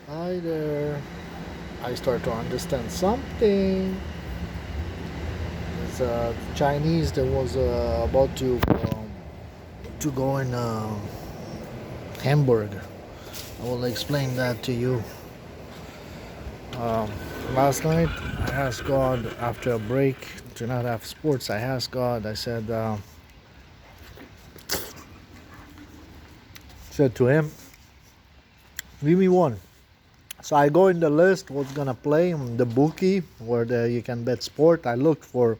Hi there. I start to understand something. It's Chinese that was about to go in Hamburg. I will explain that to you. Um, Last night I asked God after a break to not have sports. I asked God. I said to Him, "Give me one." So I go in the list what's gonna play in the bookie where you can bet sport. I looked for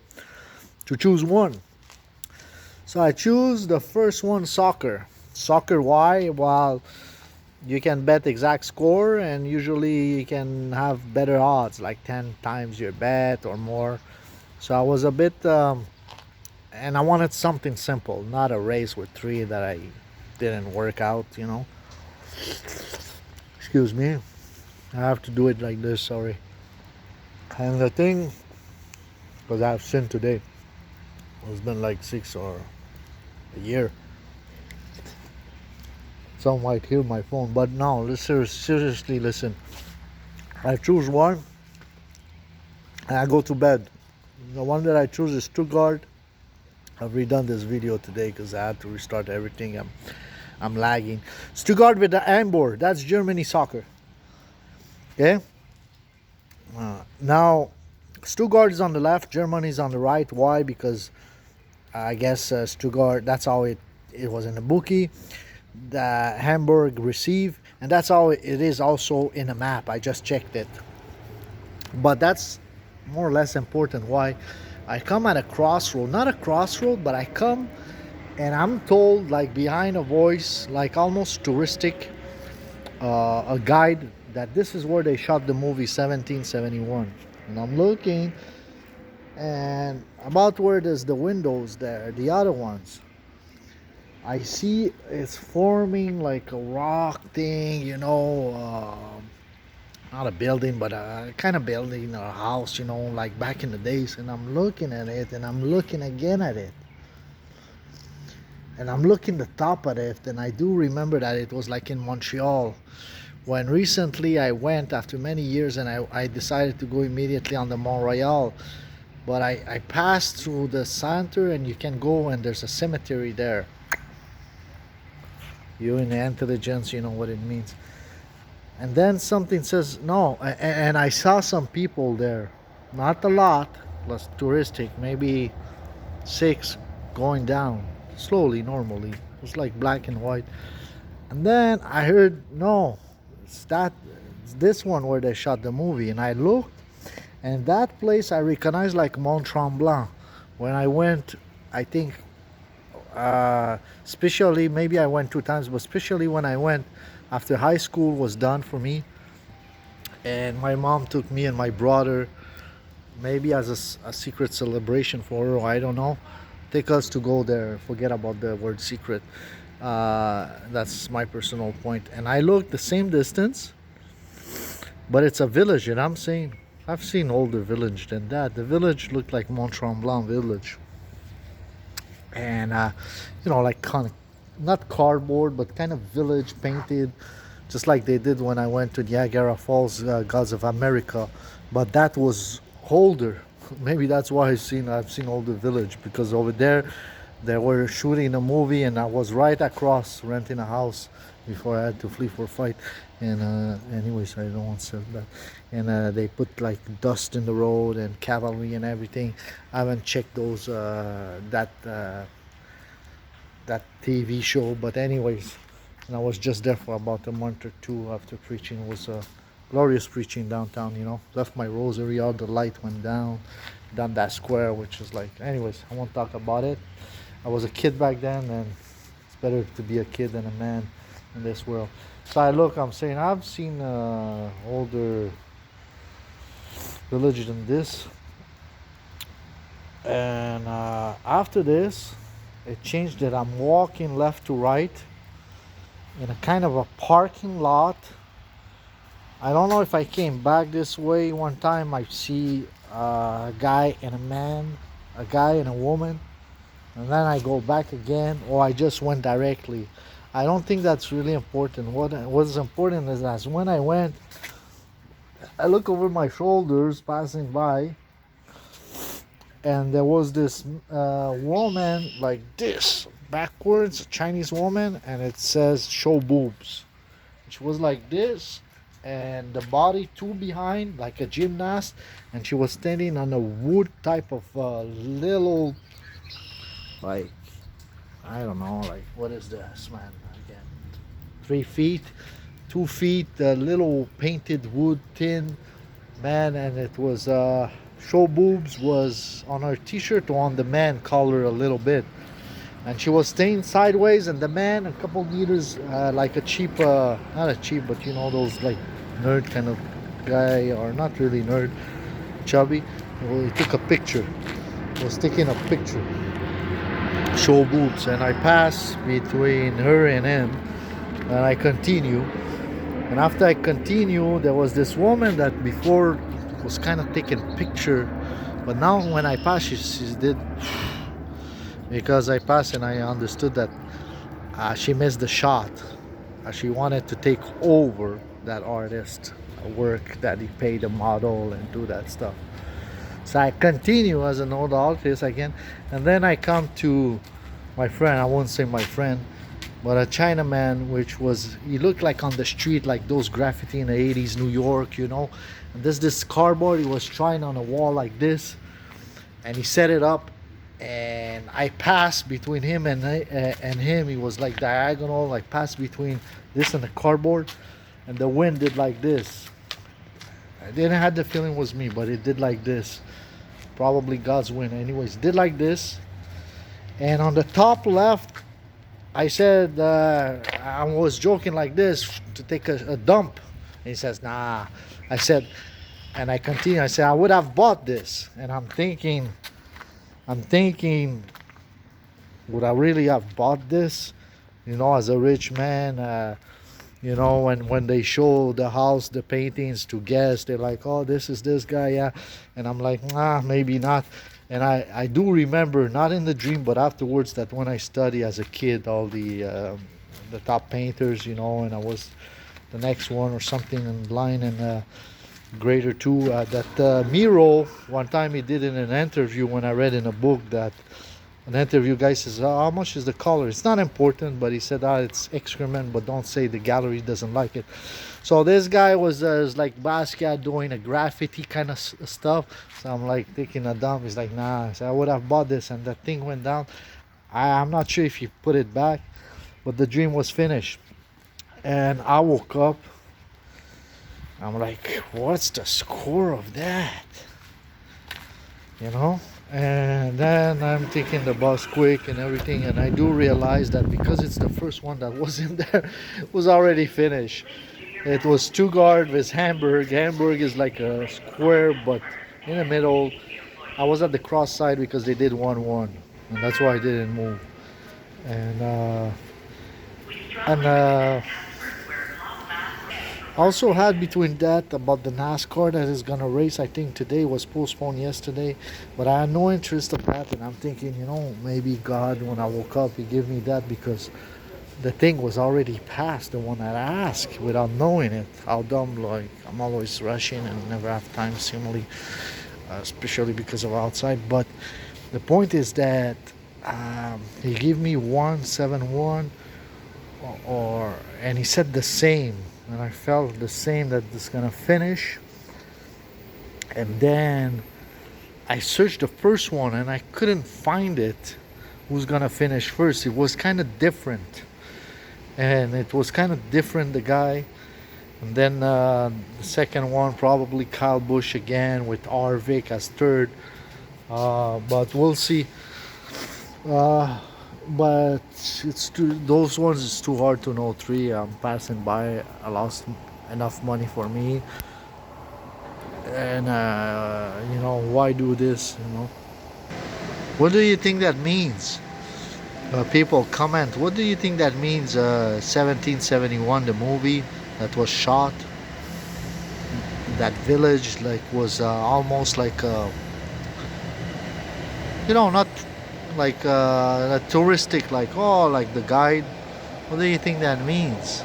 to choose one. So I choose the first one, soccer. Soccer, why? Well, you can bet exact score and usually you can have better odds, like 10 times your bet or more. So I was a bit, and I wanted something simple, not a race with three that I didn't work out. Excuse me. I have to do it like this, sorry. And the thing, because I've sinned today, it's been like 6 or a year. Some might hear my phone, but no, seriously listen. I choose one and I go to bed. The one that I choose is Stuttgart. I've redone this video today because I had to restart everything. I'm lagging. Stuttgart with the Hambourg. That's Germany soccer. Okay. Now, Stuttgart is on the left. Germany is on the right. Why? Because I guess Stuttgart. That's how it was in the bookie. The Hamburg receive, and that's how it is also in a map. I just checked it. But that's more or less important. Why? I come at a crossroad, not a crossroad, but I come and I'm told, like behind a voice, like almost touristic, a guide that this is where they shot the movie 1771. And I'm looking, and about where there's the windows there, the other ones, I see it's forming like a rock thing. Not a building, but a kind of building or a house, like back in the days. And I'm looking at it, and I'm looking again at it, and I'm looking the top of it, and I do remember that it was like in Montreal. When recently I went after many years, and I decided to go immediately on the Mont Royal, but I passed through the center, and you can go, and there's a cemetery there. You in the intelligence, you know what it means. And then something says no, and I saw some people there, not a lot, plus touristic, maybe six going down slowly, normally. It's like black and white. And then I heard no, it's this one where they shot the movie, and I looked, and that place I recognized like Mont Tremblant. When I went, I think, especially maybe I went 2 times, but especially when I went after high school was done for me, and my mom took me and my brother, maybe as a secret celebration for her, I don't know, take us to go there. Forget about the word secret. That's my personal point. And I looked the same distance, but it's a village, and I'm saying I've seen older village than that. The village looked like Mont Tremblant village, and like kind of not cardboard, but kind of village painted, just like they did when I went to Niagara Falls, Gods of America. But that was older. Maybe that's why I've seen older village, because over there they were shooting a movie, and I was right across renting a house before I had to flee for a fight. And anyways, I don't want to say that. And they put like dust in the road and cavalry and everything. I haven't checked those that TV show, but anyways, and I was just there for about a month or two after preaching. It was glorious preaching downtown. Left my rosary, all the light went down that square, which is like, anyways, I won't talk about it. I was a kid back then, and it's better to be a kid than a man in this world. So I'm saying I've seen older village than this, and after this, it changed that I'm walking left to right in a kind of a parking lot. I don't know if I came back this way one time. I see a guy and a man, a guy and a woman, and then I go back again, or I just went directly. I don't think that's really important. What is important is that when I went, I look over my shoulders passing by, and there was this woman like this backwards, a Chinese woman, and it says "show boobs." She was like this, and the body two behind, like a gymnast, and she was standing on a wood type of little, like, I don't know, like, what is this, man? Again, 3 feet, 2 feet, little painted wood tin, man, and it was show boobs was on her t-shirt or on the man collar a little bit, and she was staying sideways, and the man a couple meters, like a cheap, not a cheap, but you know those like nerd kind of guy, or not really nerd, chubby. Well, he took a picture. He was taking a picture, show boobs, and I pass between her and him, and I continue. And after I continue, there was this woman that before was kind of taking picture, but now when I pass, she did, because I passed and I understood that she missed the shot. She wanted to take over that artist work that he paid the model and do that stuff. So I continue as an old artist again, and then I come to my friend. I won't say my friend, but a Chinaman, which was, he looked like on the street, like those graffiti in the 80s New York, you know. And there's this cardboard he was trying on a wall like this, and he set it up, and I passed between him and him. He was like diagonal, like passed between this and the cardboard, and the wind did like this. I didn't have the feeling it was me, but it did like this. Probably God's wind. Anyways, did like this, and on the top left, I said, I was joking like this to take a dump. And he says, nah. I said, and I continue. I said, I would have bought this, and I'm thinking, would I really have bought this? You know, as a rich man, you know, when they show the house, the paintings to guests, they're like, oh, this is this guy, yeah. And I'm like, nah, maybe not. And I do remember, not in the dream, but afterwards, that when I study as a kid, all the top painters, you know, and I was the next one or something in line in grade or two, that Miro, one time he did in an interview when I read in a book that an interview guy says, oh, how much is the color? It's not important, but he said, it's excrement, but don't say the gallery doesn't like it. So this guy was like Basquiat doing a graffiti kind of stuff. So I'm like taking a dump. He's like, nah. So I would have bought this, and the thing went down. I'm not sure if he put it back, but the dream was finished. And I woke up. I'm like, what's the score of that? You know? And then I'm taking the bus quick and everything, and I do realize that because it's the first one that was in there, it was already finished. It was Stuttgart with Hambourg. Hambourg is like a square, but in the middle. I was at the cross side because they did 1-1, and that's why I didn't move. And also had between that about the NASCAR that is gonna race. I think today was postponed yesterday, but I had no interest of that, and I'm thinking, you know, maybe God, when I woke up, He gave me that because the thing was already past, the one that I asked without knowing it. How dumb! Like, I'm always rushing and never have time, seemingly, especially because of outside. But the point is that He gave me 171, and He said the same. And I felt the same, that it's gonna finish. And then I searched the first one and I couldn't find it. Who's gonna finish first? It was kind of different, and it was kind of different, the guy. And then the second one, probably Kyle Busch again with Harvick as third. But we'll see. But it's those ones is too hard to know. Three, I'm passing by. I lost enough money for me, and you know, why do this? You know, what do you think that means? People comment. What do you think that means? 1771, the movie that was shot. That village like was almost like you know, not like a touristic, like, oh, like the guide What do you think that means?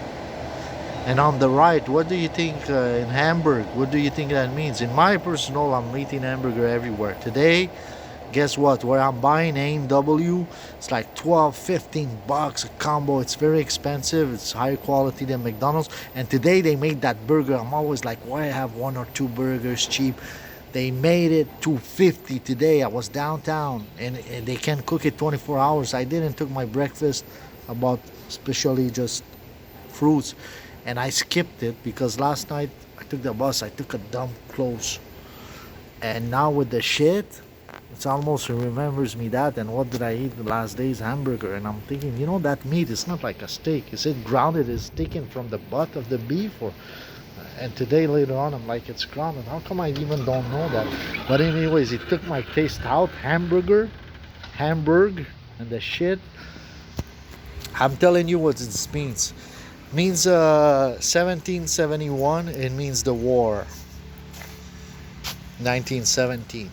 And on the right, what do you think in Hamburg? What do you think that means? In my personal, I'm eating hamburger everywhere. Today, guess what? Where I'm buying A&W, it's like 12, 15 bucks a combo. It's very expensive. It's higher quality than McDonald's. And today they made that burger. I'm always like, why have one or two burgers cheap? They made it 250 today. I was downtown and they can cook it 24 hours. I didn't took my breakfast about especially just fruits, and I skipped it because last night I took the bus. I took a dump close, and now with the shit, it's almost remembers me that. And what did I eat the last day's hamburger? And I'm thinking, that meat is not like a steak. Is it grounded? Is taken from the butt of the beef, or? And today later on, I'm like, it's grounded. How come I even don't know that? But anyways, it took my taste out. Hamburg, and the shit. I'm telling you what it means. Means 1771. It means the war. 1917.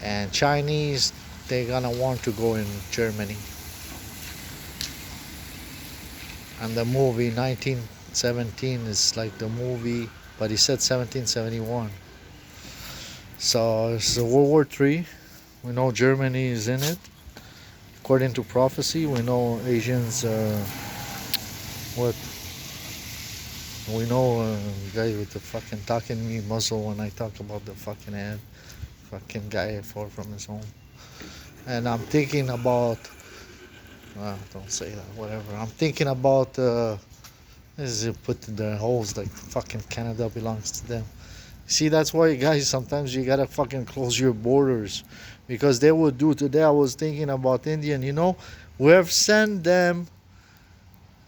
And Chinese, they're gonna want to go in Germany. And the movie 1917 is like the movie, but he said 1771. So it's World War III. We know Germany is in it. According to prophecy, we know Asians. What? We know the guy with the fucking talking me muzzle when I talk about the fucking head. Fucking guy far from his home. And I'm thinking about. Don't say that. Whatever. I'm thinking about. This is put in their holes like fucking Canada belongs to them. See, that's why, guys, sometimes you gotta fucking close your borders, because they would do today. I was thinking about Indian. We have sent them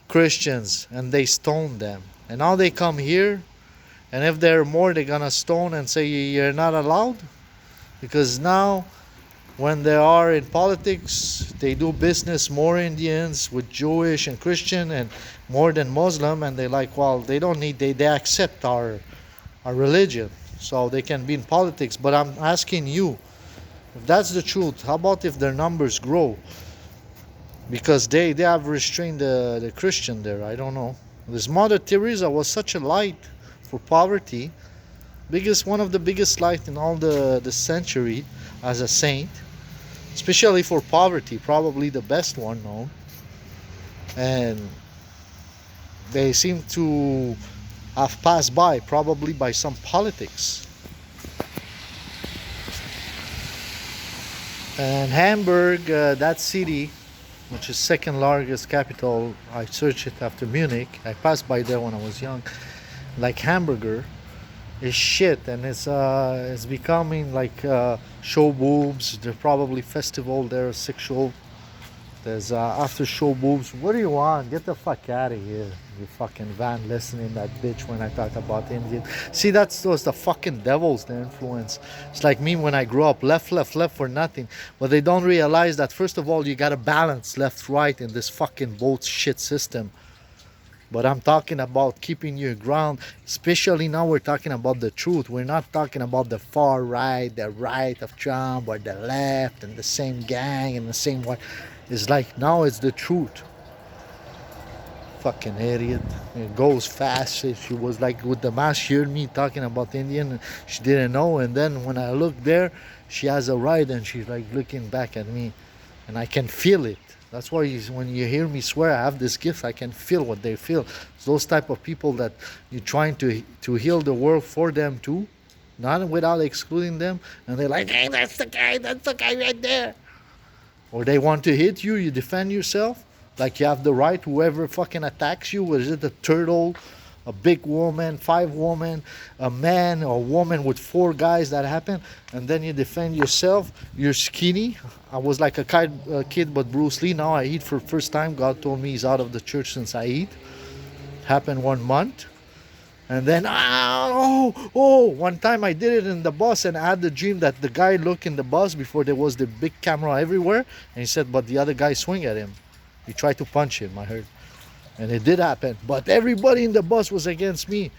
Christians and they stoned them, and now they come here, and if there are more, they're gonna stone and say you're not allowed, because now when they are in politics, they do business more Indians with Jewish and Christian and more than Muslim, and they like, well, they don't need, they accept our religion, so they can be in politics. But I'm asking you, if that's the truth, how about if their numbers grow? Because they have restrained the Christian there. I don't know. This Mother Teresa was such a light for poverty, one of the biggest light in all the century as a saint, especially for poverty, probably the best one known. And they seem to have passed by, probably by some politics. And Hamburg, that city, which is second largest capital, I searched it after Munich. I passed by there when I was young. Like hamburger is shit, and it's becoming like show boobs. There's probably festival there, sexual. There's after show boobs. What do you want? Get the fuck out of here, you fucking van listening that bitch when I talk about Indian. See, that's those the fucking devils, the influence. It's like me when I grew up, left for nothing. But they don't realize that first of all you gotta balance left right in this fucking both shit system. But I'm talking about keeping your ground, especially now we're talking about the truth. We're not talking about the far right, the right of Trump, or the left and the same gang and the same one. It's like now it's the truth. Fucking idiot. It goes fast. She was like with the mask, she heard me talking about Indian. She didn't know. And then when I look there, she has a right and she's like looking back at me. And I can feel it. That's why when you hear me swear, I have this gift. I can feel what they feel. It's those type of people that you're trying to heal the world for them too. Not without excluding them. And they're like, hey, that's the guy right there. Or they want to hit you, you defend yourself. Like you have the right, whoever fucking attacks you, is it a turtle, a big woman, 5 women, a man or woman with 4 guys that happen, and then you defend yourself. You're skinny. I was like a kid, but Bruce Lee. Now I eat for the first time. God told me he's out of the church since I eat. Happened 1 month. And then, one time I did it in the bus, and I had the dream that the guy looked in the bus before there was the big camera everywhere, and he said, but the other guy swing at him. He tried to punch him, I heard. And it did happen. But everybody in the bus was against me.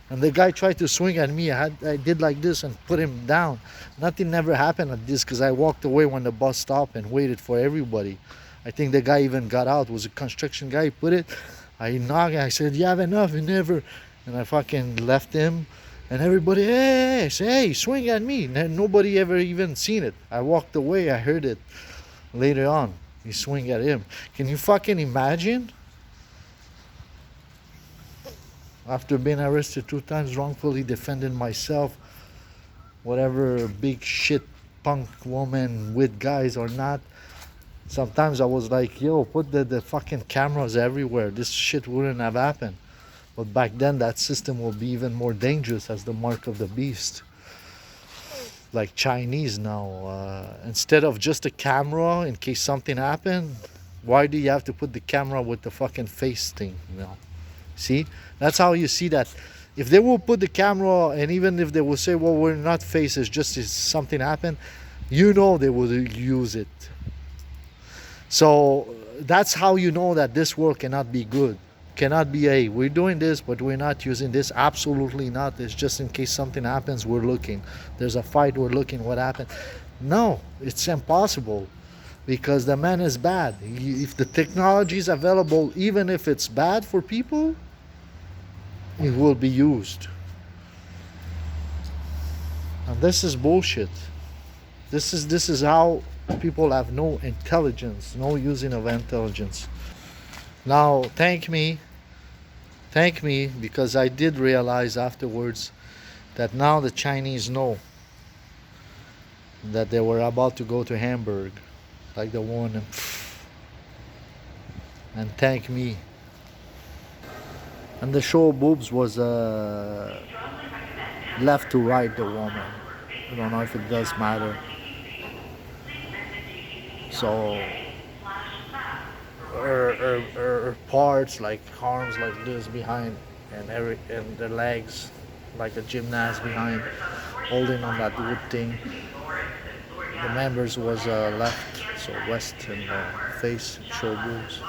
And the guy tried to swing at me. I did like this and put him down. Nothing never happened at this because I walked away when the bus stopped and waited for everybody. I think the guy even got out. It was a construction guy. He put it. I knocked. I said, "You have enough." He never. And I fucking left him. And everybody, hey, say, hey, swing at me. And nobody ever even seen it. I walked away. I heard it later on. You swing at him. Can you fucking imagine? After being arrested 2 times, wrongfully defending myself, whatever big shit punk woman with guys or not. Sometimes I was like, yo, put the fucking cameras everywhere. This shit wouldn't have happened. But back then, that system will be even more dangerous as the mark of the beast. Like Chinese now. Instead of just a camera in case something happened, why do you have to put the camera with the fucking face thing? You know? See? That's how you see that. If they will put the camera, and even if they will say, well, we're not faces, just if something happened, you know they will use it. So that's how you know that this world cannot be good. Cannot be, hey, we're doing this, but we're not using this. Absolutely not. It's just in case something happens, we're looking. There's a fight, we're looking what happened. No, it's impossible. Because the man is bad. If the technology is available, even if it's bad for people, it will be used. And this is bullshit. This is how people have no intelligence, no using of intelligence. Now, thank me, because I did realize afterwards that now the Chinese know that they were about to go to Hambourg, like the one, and thank me. And the show of boobs was left to right the woman. I don't know if it does matter. So her parts like arms like this behind, and the legs like a gymnast behind, holding on that wood thing. The members was left, so west and face show boobs.